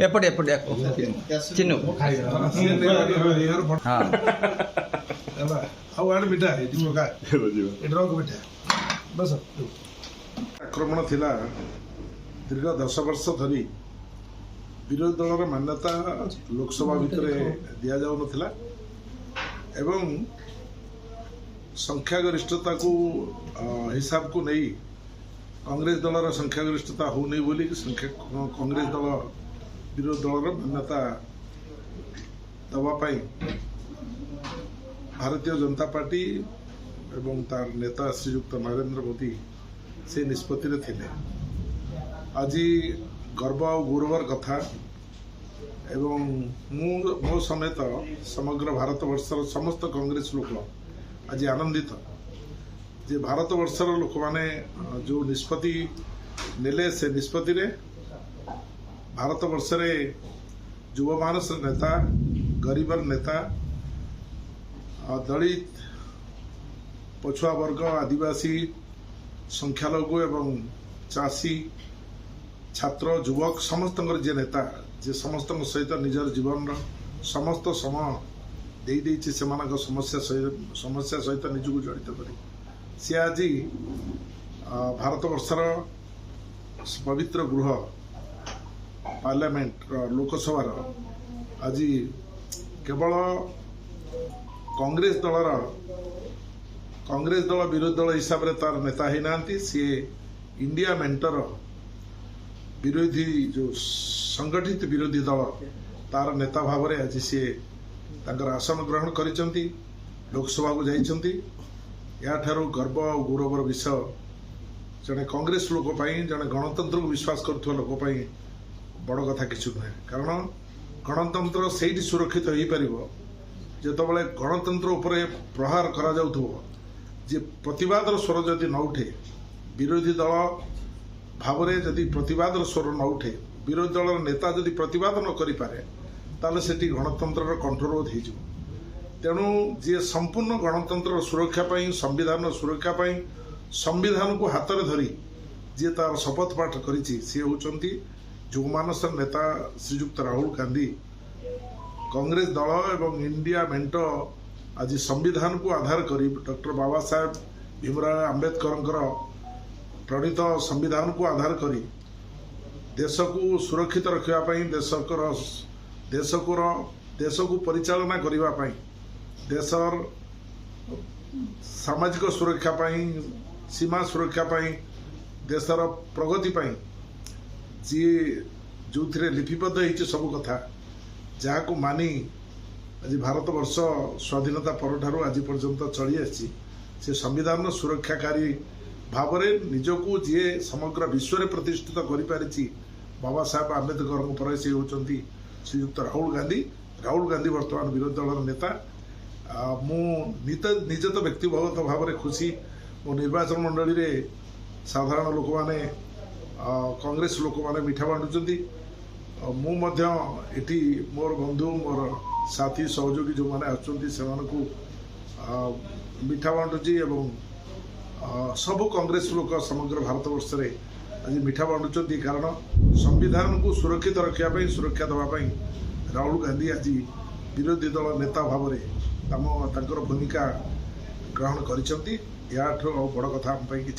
एपटे एपटे चिन्नु हाँ आक्रमण थिला दीर्घ 10 वर्ष धरी विरोधी दलर मान्यता लोकसभा भितर दि जाऊ नथिला एवं संख्यागरिष्ठता को हिसाब को नहीं कांग्रेस दलर संख्यागरिष्ठता हो नहीं बोली कांग्रेस दल विरोधी दलर मान्यता दवापाई भारतीय जनता पार्टी एवं तार नेता श्रीयुक्त नरेंद्र मोदी से निष्पत्ति थिले आज गर्व और गौरवर कथा एवं मो समेत समग्र भारत वर्षर समस्त कांग्रेस लोक आज आनंदित जे भारत वर्षर लोक माने जो निष्पत्ति नेले से निष्पत्ति रे भारत वर्षरे युवा मानस नेता गरीबर नेता दलित पछुआ वर्ग आदिवासी संख्यालघु एवं चाषी छात्र युवक समस्त जे नेता जे समस्त सहित निजर जीवन समस्त समय दे समस्या सहित निजक जड़ित कर सी आज भारत वर्षर पवित्र गृह पार्लियामेंट लोकसभा आज केवल कांग्रेस दल विरोधी दल हिसाब से तार नेता ही ना सी इंडिया मेंटर विरोधी जो संगठित विरोधी दल तार नेता भाव में आज सी आसन ग्रहण कर लोकसभा को जाइछंती याठारु गर्व और गौरवर विषय जड़े कांग्रेस लोक जड़े गणतंत्र को विश्वास करुवा लोक बड़ कथा किसी नुहे कारण गणतंत्र से सुरक्षित हो पार जितेबाला गणतंत्र उपर प्रहार करा जाउथबो जे प्रतिवादर स्वर जदि न उठे विरोधी दल भाव में जदि प्रतिवादर स्वर न उठे विरोधी दल नेता जदि प्रतिवाद न करें ताले सेठी गणतंत्र कंठरोध हो तेणु जी संपूर्ण गणतंत्र सुरक्षा संविधान सुरक्षा संविधान को हाथ में धरी जी तार शपथ पाठ कर युवमानस नेता श्रीयुक्त राहुल गांधी कांग्रेस दल एवं इंडिया मेंट आज संविधान को आधार कर डॉक्टर बाबा साहेब भीमराव आंबेडकर प्रणीत संविधान को आधार कर देश को सुरक्षित रखापी देश को परिचालना करने देशर सामाजिक सुरक्षा सीमा सुरक्षा देशर प्रगति जी जो लिपिबद्ध हो सब कथा जहाँ को मानी आज भारत वर्ष स्वाधीनता पर आज पर्यंत चली आसी से संविधान सुरक्षाकारी भाव में निजको जी समग्र विश्व में प्रतिष्ठित कर बाबा साहेब आंबेडकर पर से होती श्रीयुक्त राहुल गांधी वर्तमान विरोधी दल नेता निजे तो व्यक्तिगत भाव में खुशी मो निर्वाचन मंडली रे साधारण लोक माने कांग्रेस लोक माने मिठा बांटुचंती मुझे मोर बंधु मोर साथी सहयोगी जो मैंने आसको मिठा बांटुची एवं सब कांग्रेस लोक समग्र भारत वर्ष में आज मिठा बांटुचंती कारण संविधान को सुरक्षित रखापी सुरक्षा देवाई राहुल गांधी आज विरोधी दल नेता भाव में भूमिका ग्रहण कर बड़ कथा आम कि